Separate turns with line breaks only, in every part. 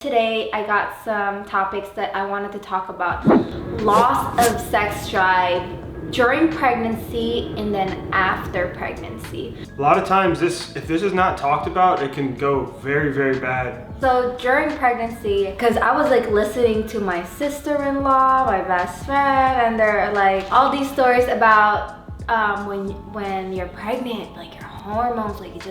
Today I got some topics that I wanted to talk about. Loss of sex drive during pregnancy and then after pregnancy.
A lot of times if this is not talked about, it can go very, very bad.
So during pregnancy, because I was like listening to my sister-in-law, my best friend, and they're like all these stories about when you're pregnant, like your hormones, like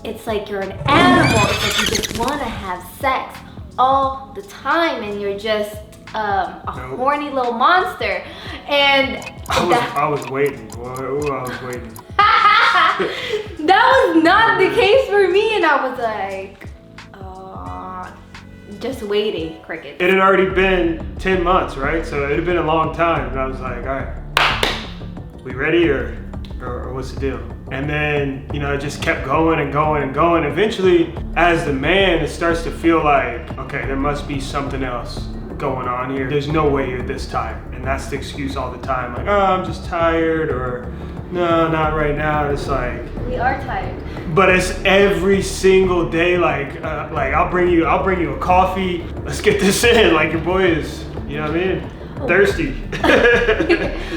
it's like you're an animal. It's like you just want to have sex all the time and you're just horny little monster. And
I was waiting. Ooh, I was waiting.
That was not the case for me, and I was like, just waiting, cricket.
It had already been 10 months, right? So it had been a long time, and I was like, all right, we ready or what's the deal? And then, it just kept going and going and going. Eventually, as the man, it starts to feel like, okay, there must be something else going on here. There's no way you're this tired. And that's the excuse all the time. Like, oh, I'm just tired, or no, not right now. It's like,
we are tired.
But it's every single day, like I'll bring you a coffee. Let's get this in. Like your boy is, you know what I mean? Thirsty.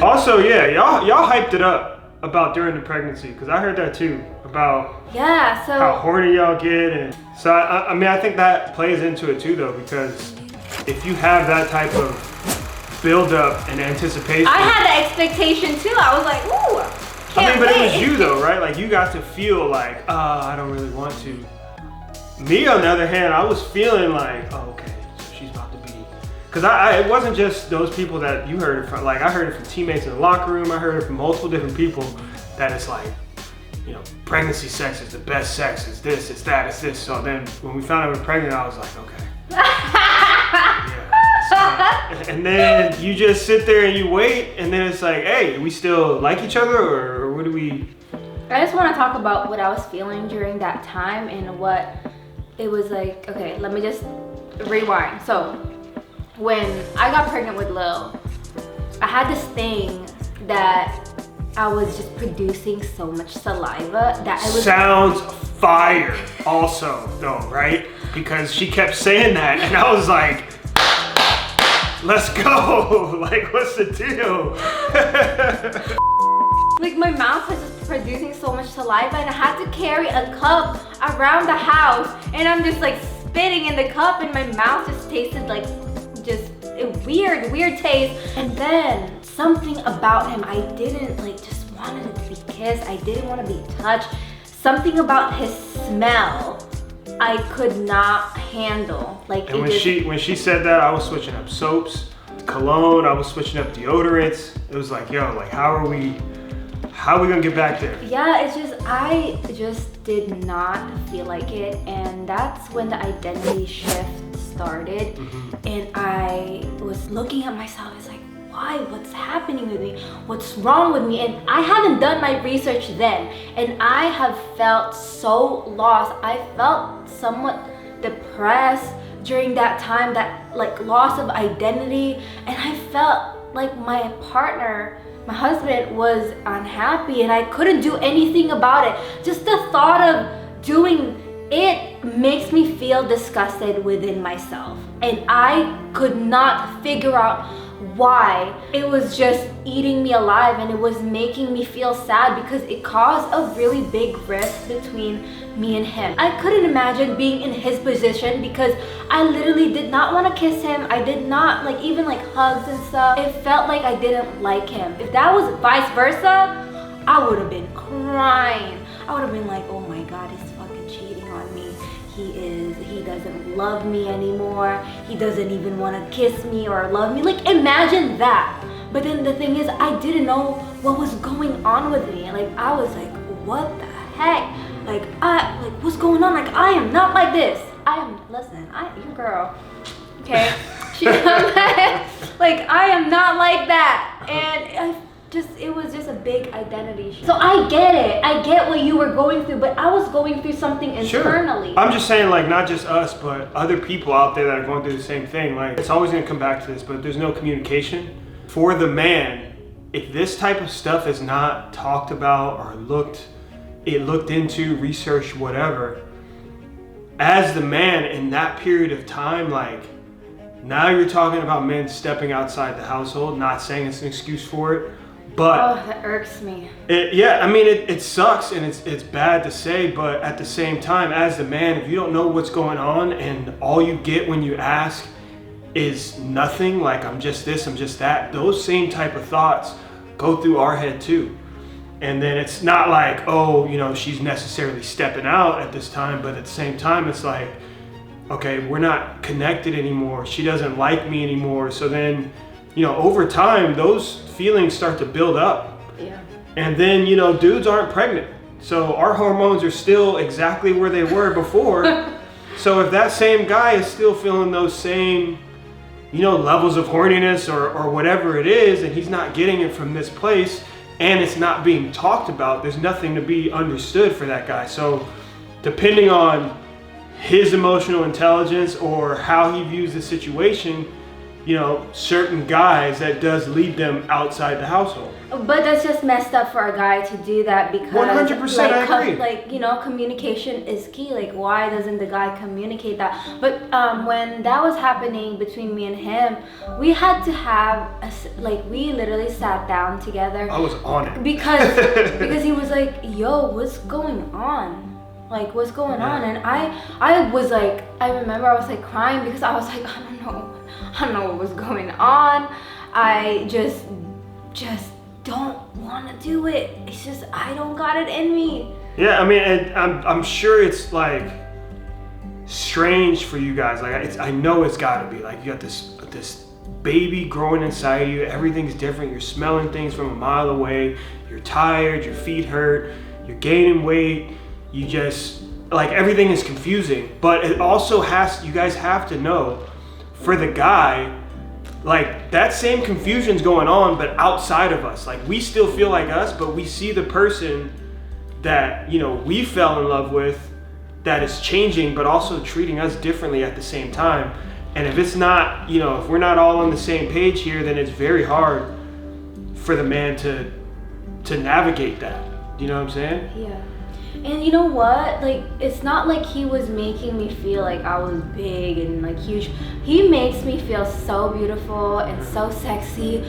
Also, yeah, y'all hyped it up about during the pregnancy, because I heard that too, about how horny y'all get. And so I mean, I think that plays into it too though, because if you have that type of build up and anticipation.
I had the expectation too. I was like, ooh, can't
but
wait.
it was you though, right? Like you got to feel like, I don't really want to. Me on the other hand, I was feeling like, oh, okay, so she's about to be. Because it wasn't just those people that you heard it from. Like I heard it from teammates in the locker room. I heard it from multiple different people that it's like, pregnancy sex is the best sex. It's this, it's that, it's this. So then when we found out we were pregnant, I was like, okay. Yeah. And then you just sit there and you wait, and then it's like, hey, we still like each other, or what do we?
I just want to talk about what I was feeling during that time and what it was like. Okay, let me just rewind. So when I got pregnant with Lil, I had this thing that I was just producing so much saliva that I was.
Sounds fire also though, right? Because she kept saying that and I was like, let's go. Like, what's the deal?
Like my mouth was just producing so much saliva and I had to carry a cup around the house and I'm just like spitting in the cup and my mouth just tasted like just a weird taste. And then something about him, I didn't just wanted it to be kissed. I didn't want to be touched. Something about his smell I could not handle.
And when she said that, I was switching up soaps, cologne, I was switching up deodorants. It was like, yo, like how are we gonna get back there?
Yeah, I just did not feel like it, and that's when the identity shift started. And I was looking at myself, it's like, why? What's happening with me? What's wrong with me? And I haven't done my research then, and I have felt so lost. I felt somewhat depressed during that time, that loss of identity, and I felt like my partner, my husband, was unhappy and I couldn't do anything about it. Just the thought of doing it makes me feel disgusted within myself, and I could not figure out why. It was just eating me alive, and it was making me feel sad because it caused a really big rift between me and him. I couldn't imagine being in his position because I literally did not want to kiss him. I did not even hugs and stuff. It felt like I didn't like him. If that was vice versa, I would have been crying. I would have been like, oh my God, he's fucking cheating on me. He doesn't love me anymore. He doesn't even want to kiss me or love me. Imagine that. But then the thing is, I didn't know what was going on with me. I was like, what the heck? What's going on? I am not like this. Listen, your girl, okay? I am not like that. And it was just a big identity shift. So I get it. I get what you were going through, but I was going through something internally.
Sure. I'm just saying, not just us, but other people out there that are going through the same thing. It's always going to come back to this, but there's no communication. For the man, if this type of stuff is not talked about or looked into, researched, whatever, as the man in that period of time, like, now you're talking about men stepping outside the household, not saying it's an excuse for it, but
oh, that irks me.
It sucks and it's bad to say, but at the same time, as the man, if you don't know what's going on and all you get when you ask is nothing, like I'm just this, I'm just that, those same type of thoughts go through our head too. And then it's not like, oh, you know, she's necessarily stepping out at this time, but at the same time, it's like, okay, we're not connected anymore. She doesn't like me anymore. So then, you know, over time, those feelings start to build up.
Yeah.
And then, you know, dudes aren't pregnant. So our hormones are still exactly where they were before. So if that same guy is still feeling those same, you know, levels of horniness or whatever it is, and he's not getting it from this place, and it's not being talked about, there's nothing to be understood for that guy. So depending on his emotional intelligence or how he views the situation, you know, certain guys, that does lead them outside the household.
But that's just messed up for a guy to do that because
100%,
like,
I agree.
Like, you know, communication is key. Like, why doesn't the guy communicate that? But when that was happening between me and him, we had to have we literally sat down together.
I was on it
because he was like, yo, what's going on? Like, what's going on? And I was like, I remember I was like crying because I was like, I don't know what was going on. I just don't want to do it. It's just, I don't got it in me.
Yeah, I mean, I'm sure it's like strange for you guys. Like, I know it's got to be like, you got this baby growing inside you. Everything's different. You're smelling things from a mile away. You're tired. Your feet hurt. You're gaining weight. You just, like, everything is confusing. But it also you guys have to know, for the guy, like, that same confusion's going on, but outside of us. Like, we still feel like us, but we see the person that, you know, we fell in love with that is changing, but also treating us differently at the same time. And if it's not, you know, if we're not all on the same page here, then it's very hard for the man to navigate that. You know what I'm saying?
Yeah. And you know what? Like, it's not like he was making me feel like I was big and like huge. He makes me feel so beautiful and so sexy.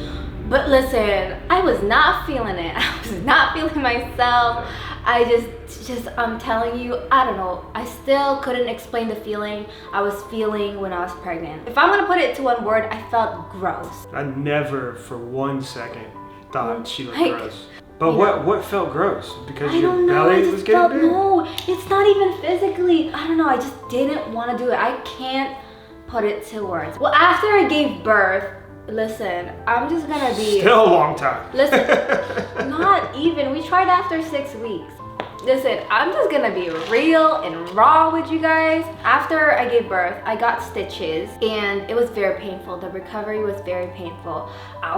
But listen, I was not feeling it. I was not feeling myself. I just I'm telling you, I don't know. I still couldn't explain the feeling I was feeling when I was pregnant. If I'm gonna put it to one word, I felt gross.
I never for 1 second thought she looked
like,
gross. But what felt gross? Because
I don't
your
know,
belly was getting big?
No, it's not even physically. I don't know, I just didn't want to do it. I can't put it to words. Well, after I gave birth, listen, I'm just gonna be...
Still a long time.
Listen, not even. We tried after 6 weeks. Listen, I'm just gonna be real and raw with you guys. After I gave birth, I got stitches and it was very painful. The recovery was very painful. I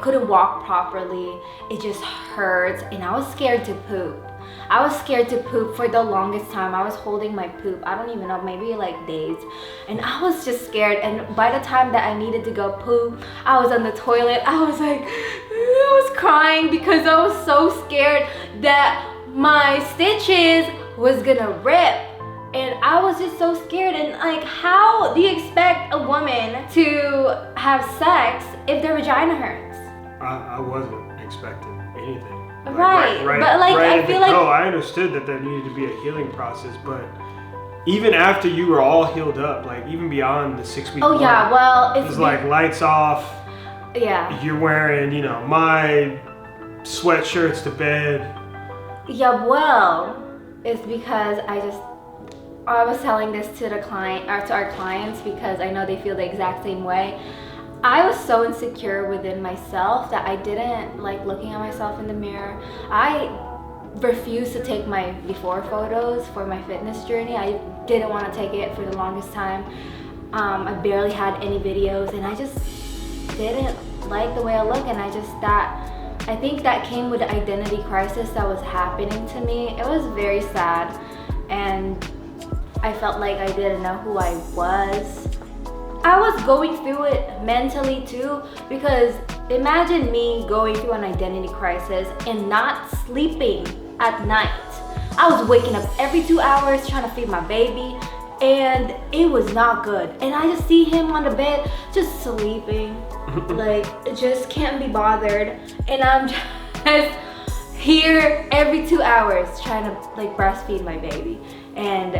couldn't walk properly. It just hurts and I was scared to poop. I was scared to poop for the longest time. I was holding my poop, I don't even know, maybe like days. And I was just scared, and by the time that I needed to go poop, I was on the toilet. I was crying because I was so scared that my stitches was gonna rip. And I was just so scared. And like, how do you expect a woman to have sex if their vagina hurts?
I wasn't expecting anything.
Right. But like, I feel like...
I understood that there needed to be a healing process, but even after you were all healed up, like even beyond the 6 week mark,
yeah, well,
it was like lights off.
Yeah.
You're wearing, you know, my sweatshirts to bed.
Yeah, well, it's because I was telling this to the client, or to our clients, because I know they feel the exact same way. I was so insecure within myself that I didn't like looking at myself in the mirror. I refused to take my before photos for my fitness journey. I didn't want to take it for the longest time. I barely had any videos, and I just didn't like the way I look, and I think that came with the identity crisis that was happening to me. It was very sad, and I felt like I didn't know who I was. I was going through it mentally too, because imagine me going through an identity crisis and not sleeping at night. I was waking up every 2 hours trying to feed my baby, and it was not good. And I just see him on the bed just sleeping, like just can't be bothered, and I'm just here every 2 hours trying to like breastfeed my baby, and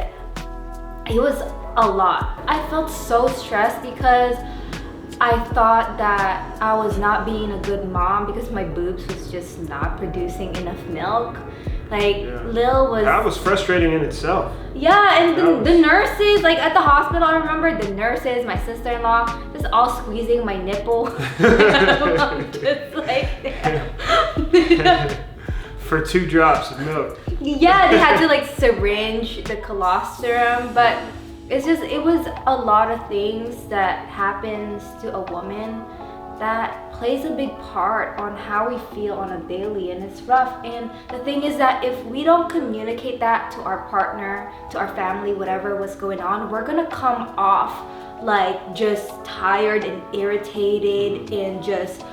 it was a lot. I felt so stressed because I thought that I was not being a good mom because my boobs was just not producing enough milk. Like Lil was.
That was frustrating in itself.
Yeah, and the nurses, like at the hospital, I remember the nurses, my sister-in-law, just all squeezing my nipple. I'm just like,
for 2 drops of milk.
Yeah, they had to like syringe the colostrum, but it was a lot of things that happens to a woman that plays a big part on how we feel on a daily, and it's rough. And the thing is that if we don't communicate that to our partner, to our family, whatever was going on, we're gonna come off like just tired and irritated and just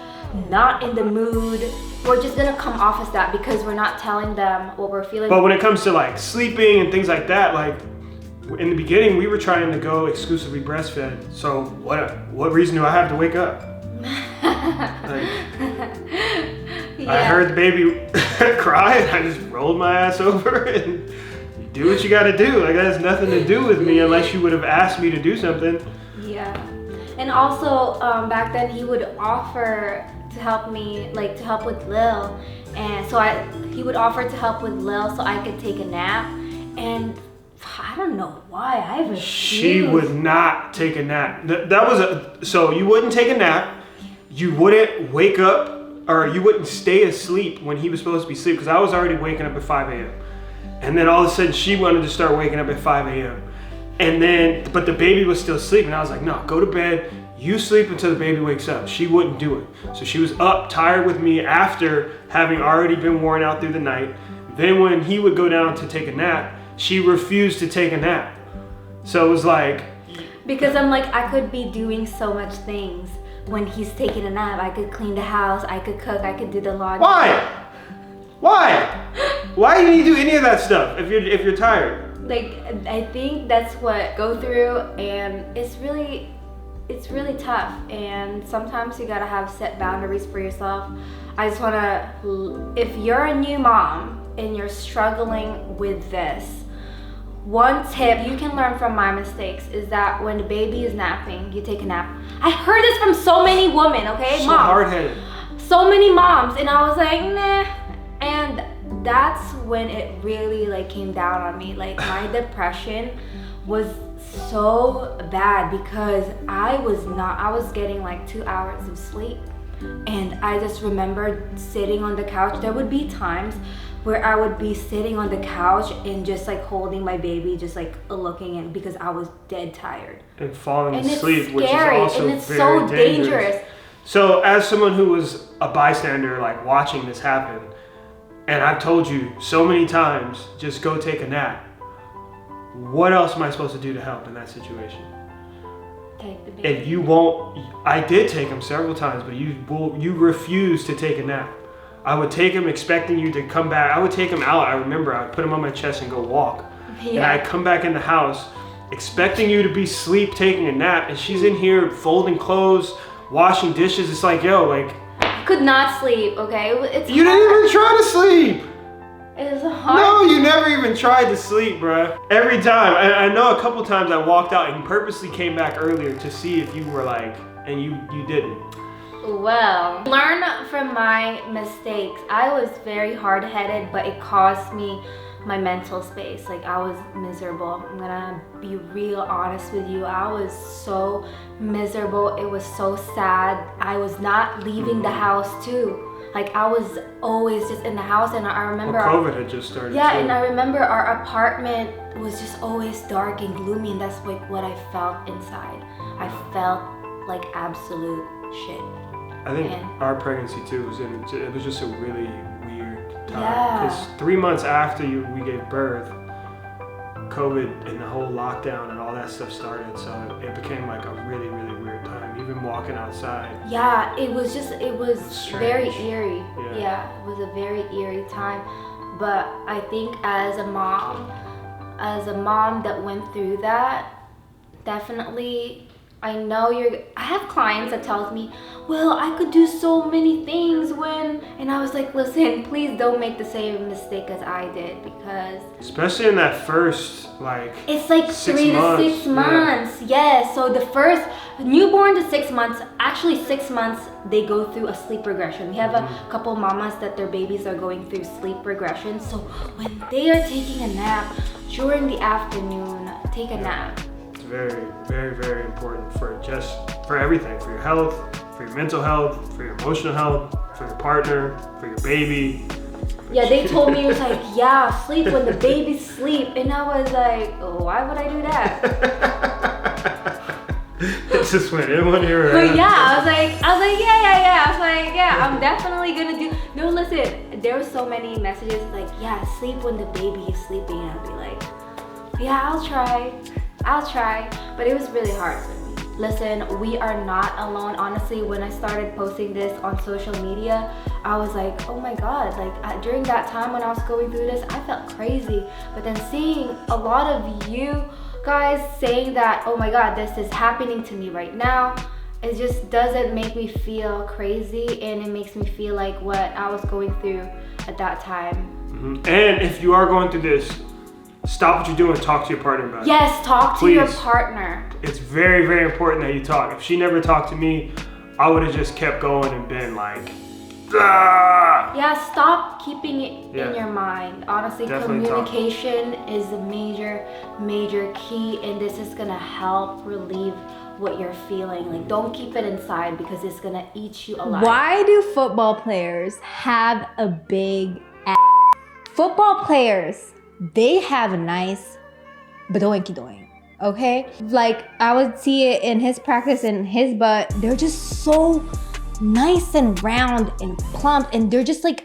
not in the mood. We're just gonna come off as that because we're not telling them what we're feeling.
But when it comes to like sleeping and things like that, like in the beginning we were trying to go exclusively breastfed. So what reason do I have to wake up? Like, I heard the baby cry and I just rolled my ass over and you do what you gotta do. Like that has nothing to do with me unless you would have asked me to do something.
Yeah. And also back then he would offer to help me, like to help with Lil, and so he would offer to help with Lil so I could take a nap, and I don't know why I refused.
She would not take a nap. So you wouldn't take a nap, you wouldn't wake up, or you wouldn't stay asleep when he was supposed to be asleep, because I was already waking up at 5 a.m. And then all of a sudden she wanted to start waking up at 5 a.m. And then, but the baby was still asleep, and I was like, no, go to bed, you sleep until the baby wakes up. She wouldn't do it. So she was up, tired with me after having already been worn out through the night. Then when he would go down to take a nap, she refused to take a nap. So it was like...
Because I'm like, I could be doing so much things when he's taking a nap. I could clean the house, I could cook, I could do the laundry.
Why? Why do you need to do any of that stuff if you're tired?
Like, I think that's what go through, and it's really tough, and sometimes you gotta have set boundaries for yourself. I just wanna, if you're a new mom and you're struggling with this, one tip you can learn from my mistakes is that when the baby is napping, you take a nap. I heard this from so many women, okay?
So
moms.
hard-headed.
So many moms, and I was like, nah. And that's when it really like came down on me. Like my depression was so bad because I was getting like 2 hours of sleep. And I just remember sitting on the couch. There would be times where I would be sitting on the couch and just like holding my baby, just like looking in, because I was dead tired.
And falling
and
asleep,
it's
which is
scary,
also
and it's
very
so dangerous.
So as someone who was a bystander, like watching this happen, and I've told you so many times, just go take a nap. What else am I supposed to do to help in that situation?
Take the baby.
And you won't. I did take him several times, but you refused to take a nap. I would take him expecting you to come back. I would take him out. I remember I would put him on my chest and go walk. Yeah. And I'd come back in the house expecting you to be asleep taking a nap, and she's in here folding clothes, washing dishes. It's like, yo, like,
I could not sleep, okay?
You didn't even try to sleep.
It was hard.
No, you never even tried to sleep, bruh. Every time, I know a couple times I walked out and purposely came back earlier to see if you were like, and you didn't.
Well, learn from my mistakes. I was very hard-headed, but it cost me my mental space. Like, I was miserable. I'm gonna be real honest with you. I was so miserable. It was so sad. I was not leaving the house too. Like, I was always just in the house, and I remember
COVID had just started.
Yeah,
too.
and I remember our apartment was just always dark and gloomy, and that's like what I felt inside. I felt like absolute shit.
I think our pregnancy too it was just a really weird time.
Yeah.
Because 3 months after we gave birth, COVID and the whole lockdown and all that stuff started, so it became like a really, really weird time. Even walking outside.
Yeah, it was
strange.
very eerie. Yeah, it was a very eerie time. But I think as a mom that went through that, definitely, I have clients that tells me, well, I could do so many things and I was like, listen, please don't make the same mistake as I did, because
especially in that first, like,
it's like 3 to 6 months. Yes, so the first newborn to 6 months, actually 6 months, they go through a sleep regression. We have a couple mamas that their babies are going through sleep regression. So when they are taking a nap during the afternoon, take a nap.
Very, very, very important for everything, for your health, for your mental health, for your emotional health, for your partner, for your baby.
Yeah, they told me, it was like, yeah, sleep when the babies sleep. And I was like, oh, why would I do that?
It's just when everyone here.
But yeah, I was like, yeah. I was like, yeah, I'm definitely gonna do. No, listen, there were so many messages like, yeah, sleep when the baby is sleeping. And I'd be like, yeah, I'll try. But it was really hard for me. Listen, we are not alone. Honestly, when I started posting this on social media, I was like, oh my God, like during that time when I was going through this, I felt crazy. But then seeing a lot of you guys saying that, oh my God, this is happening to me right now, it just doesn't make me feel crazy, and it makes me feel like what I was going through at that time.
And if you are going through this, stop what you're doing and talk to your partner about it.
Yes, talk to your partner.
It's very, very important that you talk. If she never talked to me, I would have just kept going and been like, ah!
Yeah, stop keeping it in your mind. Honestly, definitely communication is a major, major key, and this is gonna help relieve what you're feeling. Like, don't keep it inside, because it's gonna eat you alive.
Why do football players have a big ass? Football players, they have a nice badoinky doink, okay? Like, I would see it in his practice and his butt. They're just so nice and round and plump, and they're just like